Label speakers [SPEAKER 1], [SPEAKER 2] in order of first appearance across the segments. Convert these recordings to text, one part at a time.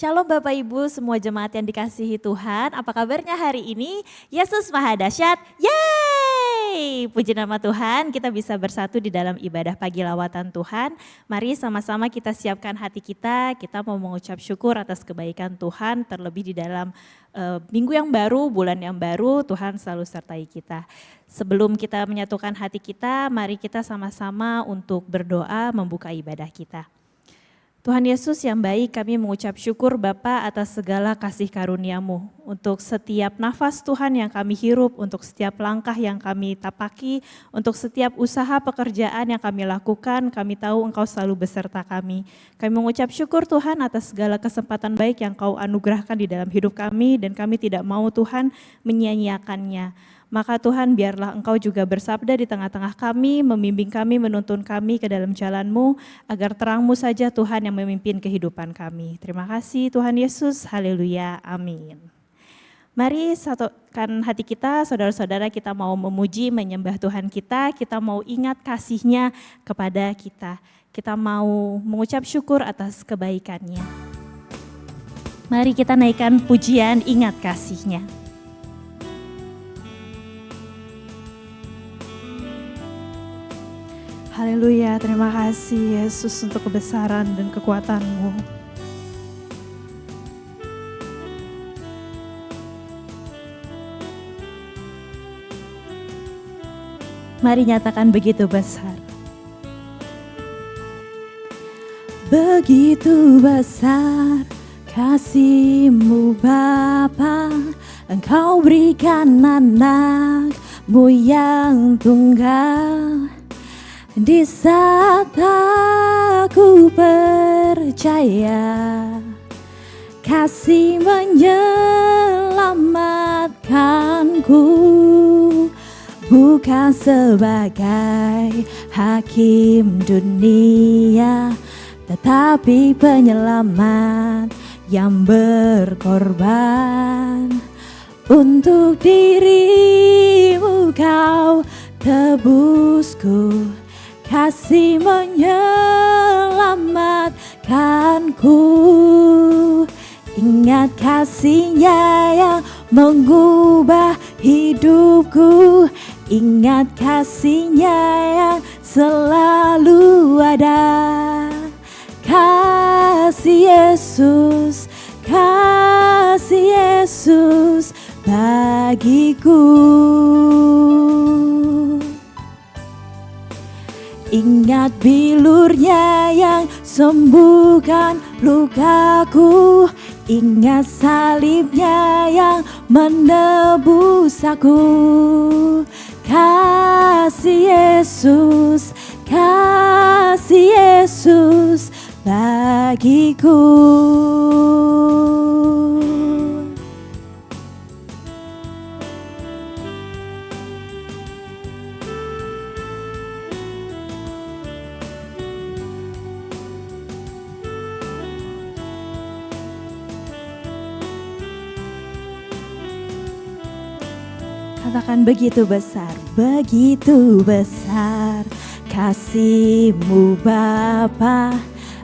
[SPEAKER 1] Shalom Bapak Ibu, semua jemaat yang dikasihi Tuhan. Apa kabarnya hari ini? Yesus Maha Dahsyat. Yeay! Puji nama Tuhan, kita bisa bersatu di dalam ibadah pagi lawatan Tuhan. Mari sama-sama kita siapkan hati kita mau mengucap syukur atas kebaikan Tuhan. Terlebih di dalam minggu yang baru, bulan yang baru, Tuhan selalu sertai kita. Sebelum kita menyatukan hati kita, mari kita sama-sama untuk berdoa membuka ibadah kita. Tuhan Yesus yang baik, kami mengucap syukur Bapa atas segala kasih karunia-Mu. Untuk setiap nafas Tuhan yang kami hirup, untuk setiap langkah yang kami tapaki, untuk setiap usaha pekerjaan yang kami lakukan, kami tahu Engkau selalu beserta kami. Kami mengucap syukur Tuhan atas segala kesempatan baik yang Kau anugerahkan di dalam hidup kami, dan kami tidak mau Tuhan menyia-nyiakannya. Maka Tuhan biarlah Engkau juga bersabda di tengah-tengah kami, membimbing kami, menuntun kami ke dalam jalan-Mu, agar terang-Mu saja Tuhan yang memimpin kehidupan kami. Terima kasih Tuhan Yesus, haleluya, amin. Mari satukan hati kita, saudara-saudara, kita mau memuji, menyembah Tuhan kita mau ingat kasih-Nya kepada kita. Kita mau mengucap syukur atas kebaikan-Nya. Mari kita naikkan pujian ingat kasih-Nya. Haleluya, terima kasih Yesus untuk kebesaran dan kekuatan-Mu. Mari nyatakan begitu besar. Begitu besar kasih-Mu Bapa, Engkau berikan anak-Mu yang tunggal. Di saat aku percaya, kasih menyelamatkanku, bukan sebagai hakim dunia, tetapi penyelamat yang berkorban. Untuk diri-Mu Kau tebusku, kasih menyelamatkanku. Ingat kasih-Nya yang mengubah hidupku. Ingat kasih-Nya yang selalu ada. Kasih Yesus bagiku. Ingat bilur-Nya yang sembuhkan lukaku. Ingat salib-Nya yang menebus aku. Kasih Yesus bagiku. Katakan begitu besar kasih-Mu Bapa,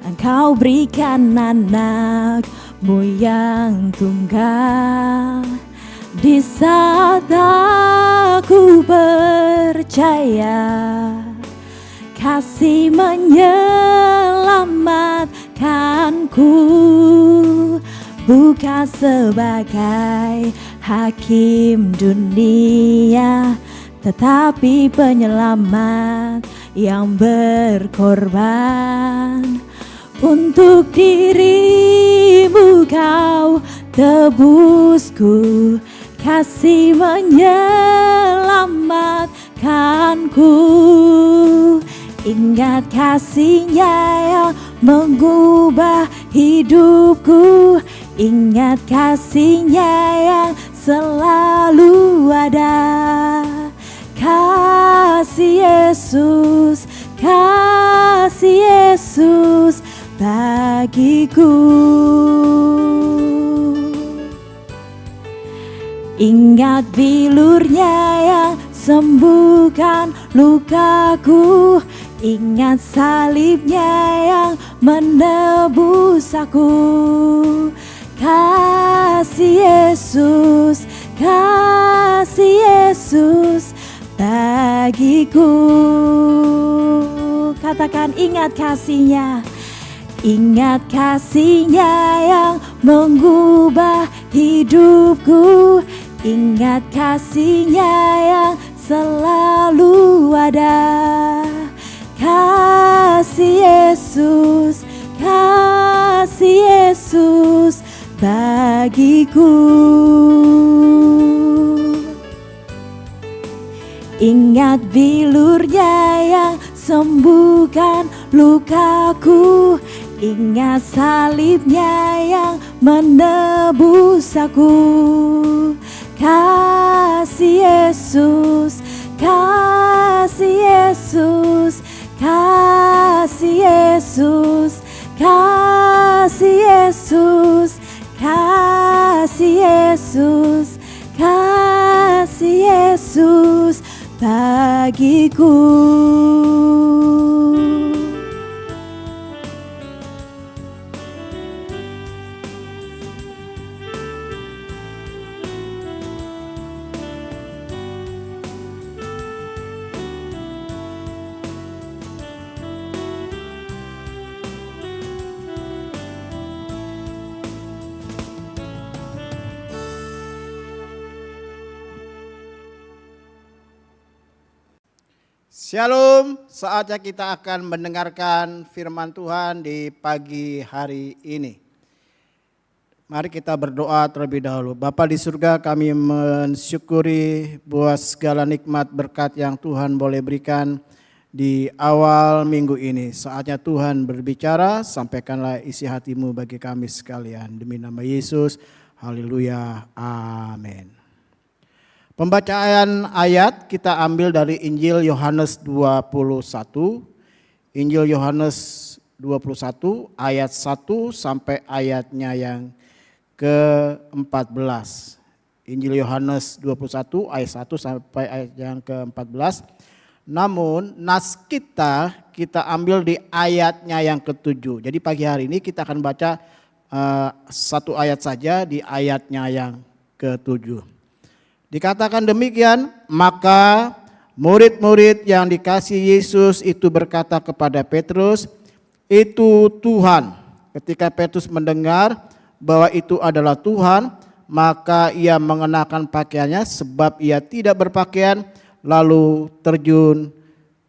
[SPEAKER 1] Engkau berikan anak-Mu yang tunggal. Di saat aku percaya, kasih menyelamatkanku, bukan sebagai hakim dunia, tetapi penyelamat yang berkorban. Untuk diri-Mu Kau tebusku, kasih menyelamatkanku. Ingat kasih-Nya yang mengubah hidupku. Ingat kasih-Nya yang selalu ada. Kasih Yesus bagiku. Ingat bilur-Nya yang sembuhkan lukaku. Ingat salibnya yang menebus aku. Kasih Yesus bagiku. Katakan ingat kasihnya. Ingat kasihnya yang mengubah hidupku. Ingat kasihnya yang selalu ada. Kasih Yesus bagiku. Ingat bilurnya yang sembuhkan lukaku. Ingat salibnya yang menebus aku. Kasih Yesus, kasih Yesus, kasih Yesus, kasih Yesus, kasih Yesus, kasih Yesus bagiku.
[SPEAKER 2] Shalom, saatnya kita akan mendengarkan firman Tuhan di pagi hari ini. Mari kita berdoa terlebih dahulu. Bapa di surga, kami mensyukuri buat segala nikmat berkat yang Tuhan boleh berikan di awal minggu ini. Saatnya Tuhan berbicara, sampaikanlah isi hatimu bagi kami sekalian. Demi nama Yesus, haleluya, amin. Pembacaan ayat kita ambil dari Injil Yohanes 21. Injil Yohanes 21 ayat 1 sampai ayatnya yang ke-14. Injil Yohanes 21 ayat 1 sampai ayat yang ke-14. Namun nas kita ambil di ayatnya yang ke-7. Jadi pagi hari ini kita akan baca satu ayat saja di ayatnya yang ke-7. Dikatakan demikian, maka murid-murid yang dikasih Yesus itu berkata kepada Petrus, "Itu Tuhan." Ketika Petrus mendengar bahwa itu adalah Tuhan, maka ia mengenakan pakaiannya sebab ia tidak berpakaian, lalu terjun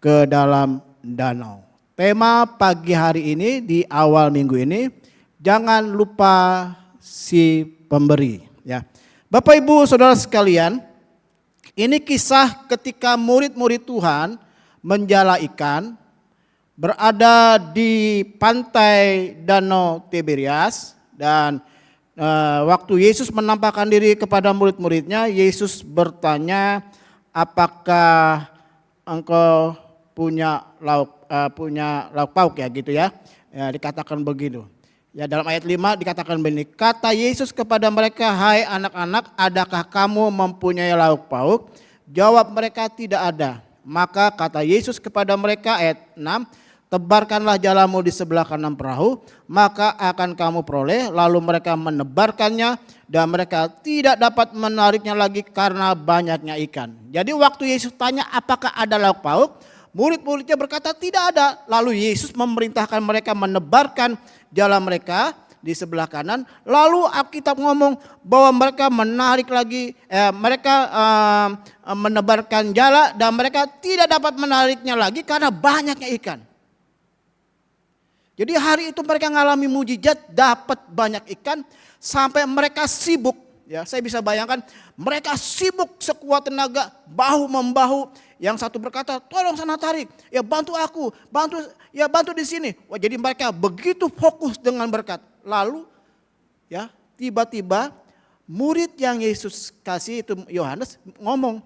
[SPEAKER 2] ke dalam danau. Tema pagi hari ini di awal minggu ini, jangan lupa si pemberi, ya. Bapak Ibu Saudara sekalian, ini kisah ketika murid-murid Tuhan menjala ikan berada di pantai Danau Tiberias, dan waktu Yesus menampakkan diri kepada murid-muridnya, Yesus bertanya, apakah engkau punya lauk pauk ya gitu ya. Dikatakan begitu. Ya, dalam ayat 5 dikatakan begini, kata Yesus kepada mereka, "Hai anak-anak, adakah kamu mempunyai lauk pauk?" Jawab mereka, "Tidak ada." Maka kata Yesus kepada mereka, ayat 6, "Tebarkanlah jalamu di sebelah kanan perahu, maka akan kamu peroleh." Lalu mereka menebarkannya dan mereka tidak dapat menariknya lagi karena banyaknya ikan. Jadi waktu Yesus tanya apakah ada lauk pauk, murid-muridnya berkata tidak ada. Lalu Yesus memerintahkan mereka menebarkan jala mereka di sebelah kanan. Lalu Alkitab ngomong bahwa mereka menarik lagi, menebarkan jala dan mereka tidak dapat menariknya lagi karena banyaknya ikan. Jadi hari itu mereka mengalami mujizat, dapat banyak ikan sampai mereka sibuk. Ya, saya bisa bayangkan mereka sibuk sekuat tenaga, bahu membahu. Yang satu berkata, "Tolong sana tarik, ya bantu aku, bantu di sini." Wah, jadi mereka begitu fokus dengan berkat. Lalu ya tiba-tiba murid yang Yesus kasih itu Yohanes ngomong,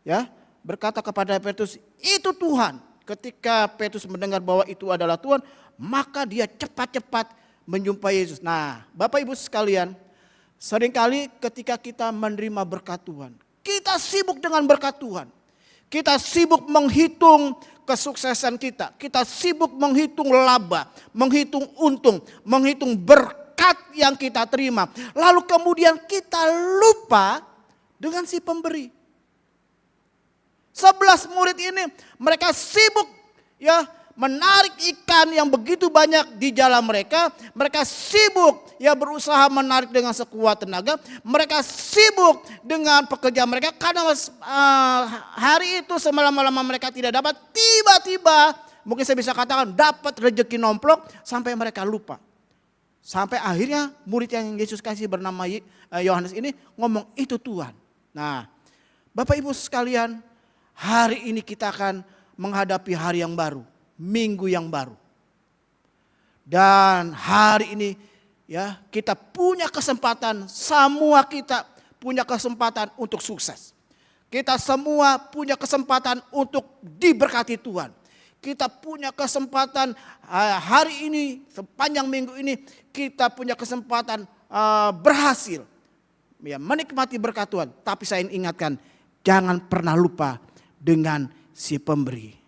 [SPEAKER 2] ya berkata kepada Petrus, "Itu Tuhan." Ketika Petrus mendengar bahwa itu adalah Tuhan, maka dia cepat-cepat menjumpai Yesus. Nah, Bapak Ibu sekalian, seringkali ketika kita menerima berkat Tuhan, kita sibuk dengan berkat Tuhan. Kita sibuk menghitung kesuksesan kita. Kita sibuk menghitung laba, menghitung untung, menghitung berkat yang kita terima. Lalu kemudian kita lupa dengan si pemberi. 11 murid ini mereka sibuk ya menarik ikan yang begitu banyak di jalan mereka. Mereka sibuk ya berusaha menarik dengan sekuat tenaga. Mereka sibuk dengan pekerjaan mereka karena hari itu semalam-malam mereka tidak dapat. Tiba-tiba mungkin saya bisa katakan dapat rezeki nomplok sampai mereka lupa. Sampai akhirnya murid yang Yesus kasih bernama Yohanes ini ngomong itu Tuhan. Nah Bapak Ibu sekalian, hari ini kita akan menghadapi hari yang baru, minggu yang baru. Dan hari ini ya kita punya kesempatan, semua kita punya kesempatan untuk sukses. Kita semua punya kesempatan untuk diberkati Tuhan. Kita punya kesempatan hari ini, sepanjang minggu ini kita punya kesempatan berhasil ya, menikmati berkat Tuhan. Tapi saya ingatkan, jangan pernah lupa dengan si pemberi.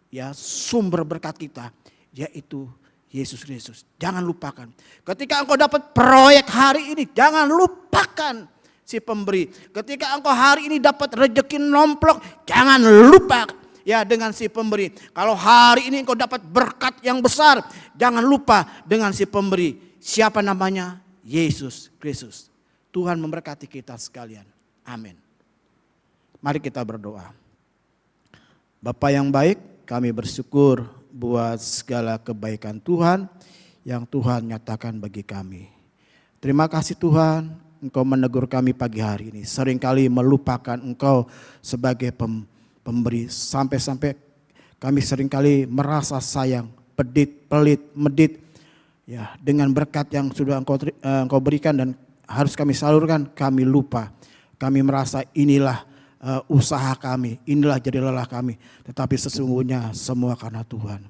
[SPEAKER 2] Ya, sumber berkat kita yaitu Yesus Kristus. Jangan lupakan. Ketika engkau dapat proyek hari ini, jangan lupakan si pemberi. Ketika engkau hari ini dapat rezeki nomplok, jangan lupa ya dengan si pemberi. Kalau hari ini engkau dapat berkat yang besar, jangan lupa dengan si pemberi. Siapa namanya? Yesus Kristus. Tuhan memberkati kita sekalian. Amin. Mari kita berdoa. Bapa yang baik, kami bersyukur buat segala kebaikan Tuhan yang Tuhan nyatakan bagi kami. Terima kasih Tuhan, Engkau menegur kami pagi hari ini. Seringkali melupakan Engkau sebagai pemberi. Sampai-sampai kami seringkali merasa sayang, pelit, medit. Ya, dengan berkat yang sudah Engkau berikan dan harus kami salurkan, kami lupa. Kami merasa inilah usaha kami, inilah jadi lelah kami. Tetapi sesungguhnya semua karena Tuhan.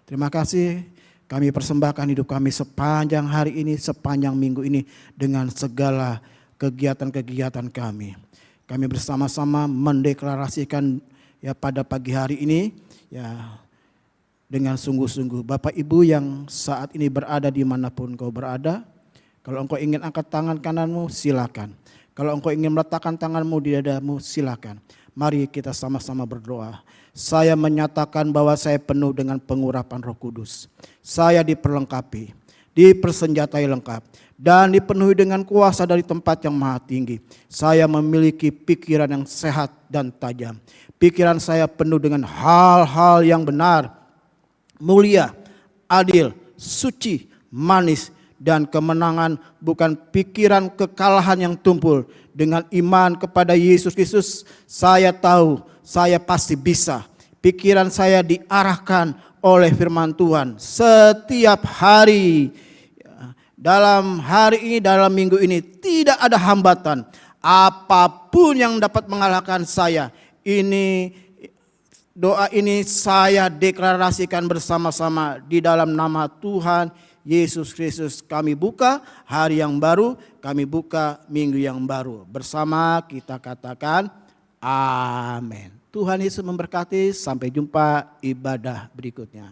[SPEAKER 2] Terima kasih, kami persembahkan hidup kami sepanjang hari ini, sepanjang minggu ini dengan segala kegiatan-kegiatan kami. Kami bersama-sama mendeklarasikan ya pada pagi hari ini ya dengan sungguh-sungguh. Bapak Ibu yang saat ini berada dimanapun kau berada, kalau engkau ingin angkat tangan kananmu silakan. Kalau engkau ingin meletakkan tanganmu di dadamu silakan. Mari kita sama-sama berdoa. Saya menyatakan bahwa saya penuh dengan pengurapan Roh Kudus. Saya diperlengkapi, dipersenjatai lengkap, dan dipenuhi dengan kuasa dari tempat yang maha tinggi. Saya memiliki pikiran yang sehat dan tajam. Pikiran saya penuh dengan hal-hal yang benar, mulia, adil, suci, manis, dan kemenangan, bukan pikiran kekalahan yang tumpul. Dengan iman kepada Yesus Kristus, saya tahu saya pasti bisa. Pikiran saya diarahkan oleh firman Tuhan setiap hari. Dalam hari ini, dalam minggu ini tidak ada hambatan. Apapun yang dapat mengalahkan saya. Doa ini saya deklarasikan bersama-sama di dalam nama Tuhan Yesus Kristus. Kami buka hari yang baru, kami buka minggu yang baru. Bersama kita katakan amin. Tuhan Yesus memberkati, sampai jumpa ibadah berikutnya.